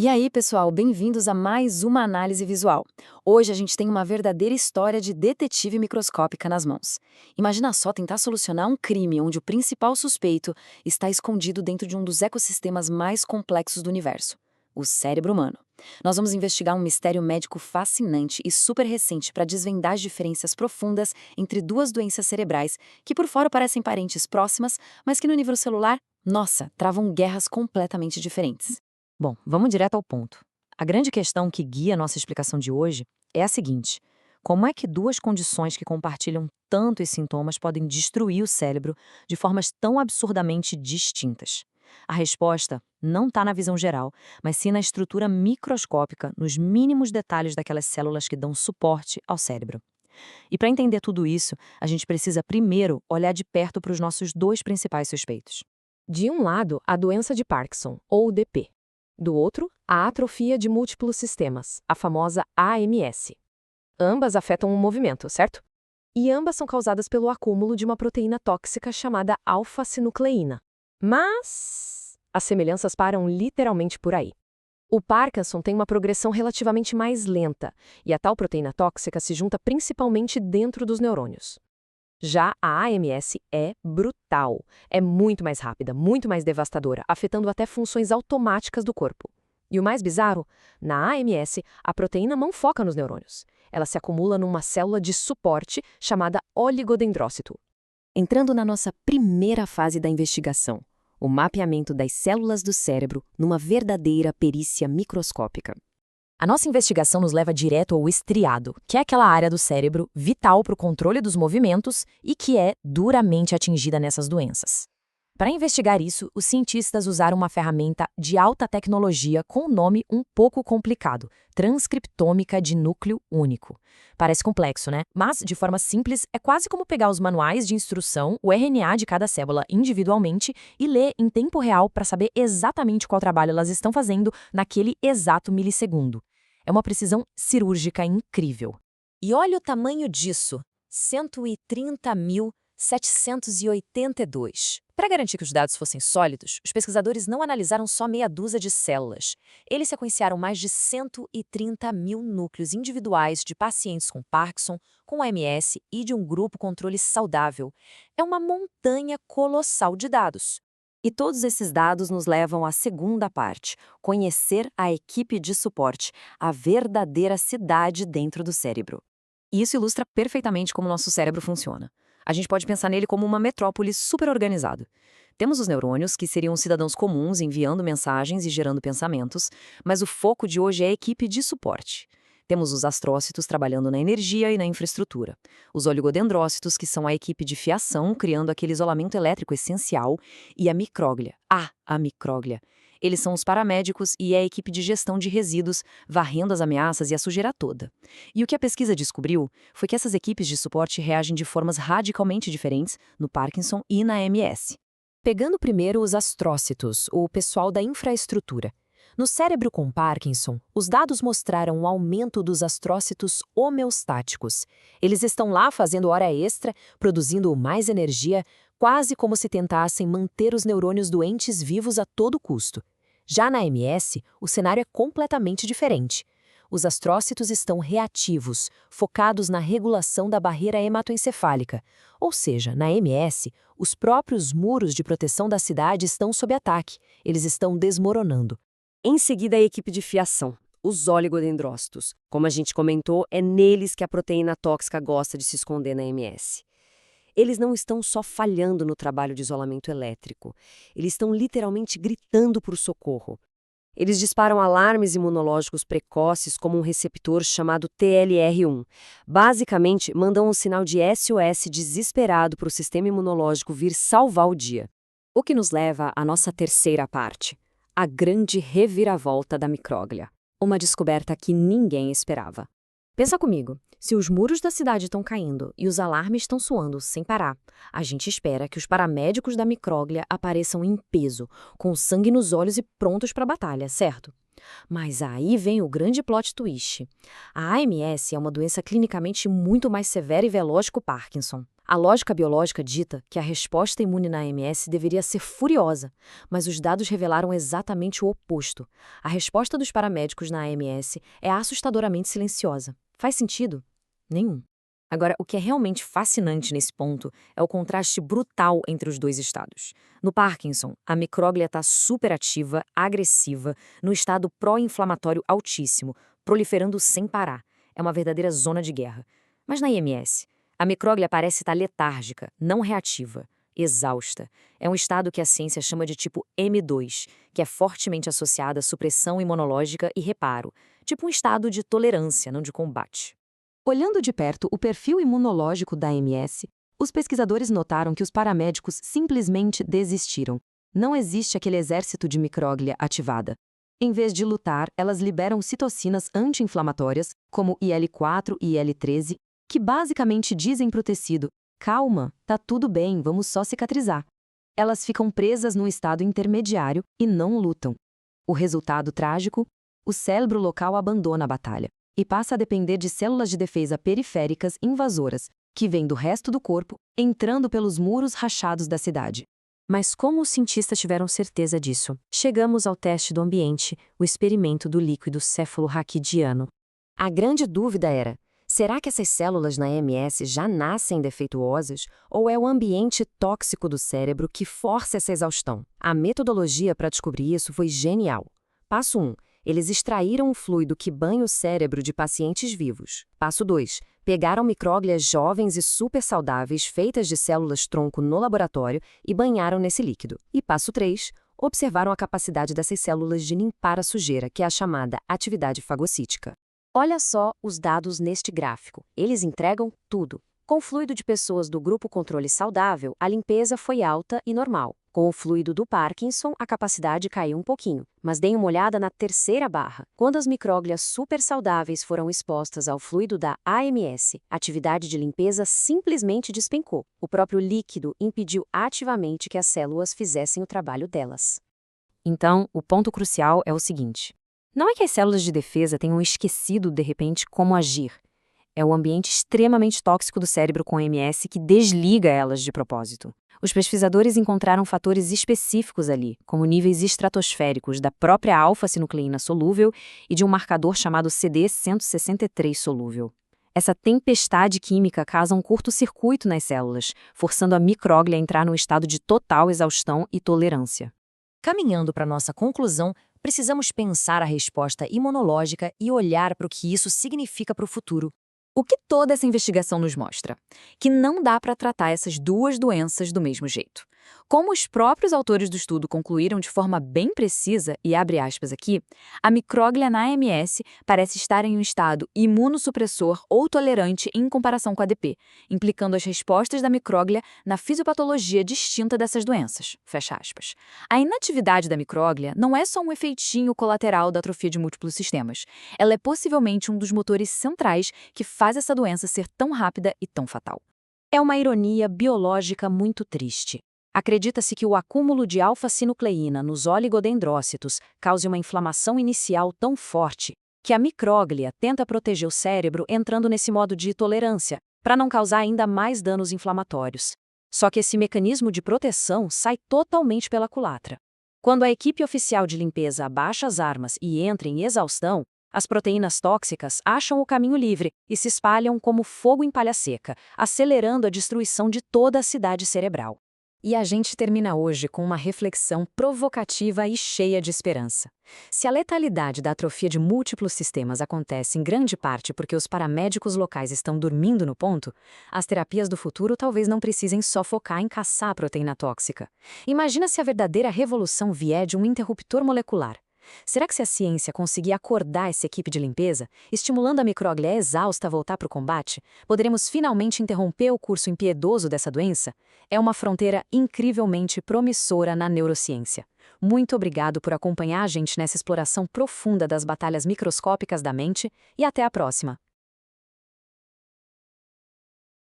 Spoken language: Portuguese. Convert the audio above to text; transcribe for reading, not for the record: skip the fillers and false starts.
E aí, pessoal, bem-vindos a mais uma análise visual. Hoje a gente tem uma verdadeira história de detetive microscópica nas mãos. Imagina só tentar solucionar um crime onde o principal suspeito está escondido dentro de um dos ecossistemas mais complexos do universo, o cérebro humano. Nós vamos investigar um mistério médico fascinante e super recente para desvendar as diferenças profundas entre duas doenças cerebrais que por fora parecem parentes próximas, mas que no nível celular, nossa, travam guerras completamente diferentes. Bom, vamos direto ao ponto. A grande questão que guia a nossa explicação de hoje é a seguinte: como é que duas condições que compartilham tantos sintomas podem destruir o cérebro de formas tão absurdamente distintas? A resposta não está na visão geral, mas sim na estrutura microscópica, nos mínimos detalhes daquelas células que dão suporte ao cérebro. E para entender tudo isso, a gente precisa primeiro olhar de perto para os nossos dois principais suspeitos. De um lado, a doença de Parkinson, ou DP. Do outro, a atrofia de múltiplos sistemas, a famosa AMS. Ambas afetam o movimento, certo? E ambas são causadas pelo acúmulo de uma proteína tóxica chamada alfa-sinucleína. Mas as semelhanças param literalmente por aí. O Parkinson tem uma progressão relativamente mais lenta, e a tal proteína tóxica se junta principalmente dentro dos neurônios. Já a AMS é brutal. É muito mais rápida, muito mais devastadora, afetando até funções automáticas do corpo. E o mais bizarro, na AMS, a proteína não foca nos neurônios. Ela se acumula numa célula de suporte chamada oligodendrócito. Entrando na nossa primeira fase da investigação, o mapeamento das células do cérebro numa verdadeira perícia microscópica. A nossa investigação nos leva direto ao estriado, que é aquela área do cérebro vital para o controle dos movimentos e que é duramente atingida nessas doenças. Para investigar isso, os cientistas usaram uma ferramenta de alta tecnologia com um nome um pouco complicado: transcriptômica de núcleo único. Parece complexo, né? Mas, de forma simples, é quase como pegar os manuais de instrução, o RNA de cada célula individualmente e ler em tempo real para saber exatamente qual trabalho elas estão fazendo naquele exato milissegundo. É uma precisão cirúrgica incrível. E olha o tamanho disso: 130.782. Para garantir que os dados fossem sólidos, os pesquisadores não analisaram só meia dúzia de células. Eles sequenciaram mais de 130 mil núcleos individuais de pacientes com Parkinson, com AMS e de um grupo controle saudável. É uma montanha colossal de dados. E todos esses dados nos levam à segunda parte: conhecer a equipe de suporte, a verdadeira cidade dentro do cérebro. E isso ilustra perfeitamente como o nosso cérebro funciona. A gente pode pensar nele como uma metrópole super organizada. Temos os neurônios, que seriam cidadãos comuns enviando mensagens e gerando pensamentos, mas o foco de hoje é a equipe de suporte. Temos os astrócitos trabalhando na energia e na infraestrutura. Os oligodendrócitos, que são a equipe de fiação, criando aquele isolamento elétrico essencial. E a micróglia. A micróglia. Eles são os paramédicos e é a equipe de gestão de resíduos, varrendo as ameaças e a sujeira toda. E o que a pesquisa descobriu foi que essas equipes de suporte reagem de formas radicalmente diferentes no Parkinson e na MS. Pegando primeiro os astrócitos, o pessoal da infraestrutura. No cérebro com Parkinson, os dados mostraram um aumento dos astrócitos homeostáticos. Eles estão lá fazendo hora extra, produzindo mais energia, quase como se tentassem manter os neurônios doentes vivos a todo custo. Já na MS, o cenário é completamente diferente. Os astrócitos estão reativos, focados na regulação da barreira hematoencefálica. Ou seja, na MS, os próprios muros de proteção da cidade estão sob ataque. Eles estão desmoronando. Em seguida, a equipe de fiação, os oligodendrócitos. Como a gente comentou, é neles que a proteína tóxica gosta de se esconder na MS. Eles não estão só falhando no trabalho de isolamento elétrico. Eles estão literalmente gritando por socorro. Eles disparam alarmes imunológicos precoces como um receptor chamado TLR1. Basicamente, mandam um sinal de SOS desesperado para o sistema imunológico vir salvar o dia. O que nos leva à nossa terceira parte: a grande reviravolta da micróglia. Uma descoberta que ninguém esperava. Pensa comigo, se os muros da cidade estão caindo e os alarmes estão soando sem parar, a gente espera que os paramédicos da micróglia apareçam em peso, com sangue nos olhos e prontos para a batalha, certo? Mas aí vem o grande plot twist. A AMS é uma doença clinicamente muito mais severa e veloz que o Parkinson. A lógica biológica dita que a resposta imune na AMS deveria ser furiosa, mas os dados revelaram exatamente o oposto. A resposta dos paramédicos na AMS é assustadoramente silenciosa. Faz sentido? Nenhum. Agora, o que é realmente fascinante nesse ponto é o contraste brutal entre os dois estados. No Parkinson, a micróglia está superativa, agressiva, no estado pró-inflamatório altíssimo, proliferando sem parar. É uma verdadeira zona de guerra. Mas na IMS, a micróglia parece estar letárgica, não reativa, exausta. É um estado que a ciência chama de tipo M2, que é fortemente associado à supressão imunológica e reparo, tipo um estado de tolerância, não de combate. Olhando de perto o perfil imunológico da AMS, os pesquisadores notaram que os paramédicos simplesmente desistiram. Não existe aquele exército de micróglia ativada. Em vez de lutar, elas liberam citocinas anti-inflamatórias, como IL-4 e IL-13, que basicamente dizem para o tecido: calma, tá tudo bem, vamos só cicatrizar. Elas ficam presas num estado intermediário e não lutam. O resultado trágico? O cérebro local abandona a batalha e passa a depender de células de defesa periféricas invasoras, que vêm do resto do corpo, entrando pelos muros rachados da cidade. Mas como os cientistas tiveram certeza disso? Chegamos ao teste do ambiente, o experimento do líquido cefalorraquidiano. A grande dúvida era: será que essas células na AMS já nascem defeituosas ou é o ambiente tóxico do cérebro que força essa exaustão? A metodologia para descobrir isso foi genial. Passo 1. Eles extraíram o fluido que banha o cérebro de pacientes vivos. Passo 2. Pegaram micróglias jovens e super saudáveis feitas de células-tronco no laboratório e banharam nesse líquido. E passo 3. Observaram a capacidade dessas células de limpar a sujeira, que é a chamada atividade fagocítica. Olha só os dados neste gráfico. Eles entregam tudo. Com o fluido de pessoas do grupo controle saudável, a limpeza foi alta e normal. Com o fluido do Parkinson, a capacidade caiu um pouquinho. Mas deem uma olhada na terceira barra. Quando as micróglias super saudáveis foram expostas ao fluido da AMS, a atividade de limpeza simplesmente despencou. O próprio líquido impediu ativamente que as células fizessem o trabalho delas. Então, o ponto crucial é o seguinte: não é que as células de defesa tenham esquecido, de repente, como agir. É o ambiente extremamente tóxico do cérebro com AMS que desliga elas de propósito. Os pesquisadores encontraram fatores específicos ali, como níveis estratosféricos da própria alfa-sinucleína solúvel e de um marcador chamado CD163 solúvel. Essa tempestade química causa um curto-circuito nas células, forçando a micróglia a entrar num estado de total exaustão e tolerância. Caminhando para nossa conclusão, precisamos pensar a resposta imunológica e olhar para o que isso significa para o futuro. O que toda essa investigação nos mostra? Que não dá para tratar essas duas doenças do mesmo jeito. Como os próprios autores do estudo concluíram de forma bem precisa, e abre aspas aqui, a micróglia na AMS parece estar em um estado imunossupressor ou tolerante em comparação com a ADP, implicando as respostas da micróglia na fisiopatologia distinta dessas doenças. Fecha aspas. A inatividade da micróglia não é só um efeitinho colateral da atrofia de múltiplos sistemas. Ela é possivelmente um dos motores centrais que faz essa doença ser tão rápida e tão fatal. É uma ironia biológica muito triste. Acredita-se que o acúmulo de alfa-sinucleína nos oligodendrócitos cause uma inflamação inicial tão forte que a micróglia tenta proteger o cérebro entrando nesse modo de tolerância, para não causar ainda mais danos inflamatórios. Só que esse mecanismo de proteção sai totalmente pela culatra. Quando a equipe oficial de limpeza abaixa as armas e entra em exaustão, as proteínas tóxicas acham o caminho livre e se espalham como fogo em palha seca, acelerando a destruição de toda a cidade cerebral. E a gente termina hoje com uma reflexão provocativa e cheia de esperança. Se a letalidade da atrofia de múltiplos sistemas acontece em grande parte porque os paramédicos locais estão dormindo no ponto, as terapias do futuro talvez não precisem só focar em caçar a proteína tóxica. Imagina se a verdadeira revolução vier de um interruptor molecular. Será que se a ciência conseguir acordar essa equipe de limpeza, estimulando a micróglia exausta a voltar para o combate, poderemos finalmente interromper o curso impiedoso dessa doença? É uma fronteira incrivelmente promissora na neurociência. Muito obrigado por acompanhar a gente nessa exploração profunda das batalhas microscópicas da mente e até a próxima!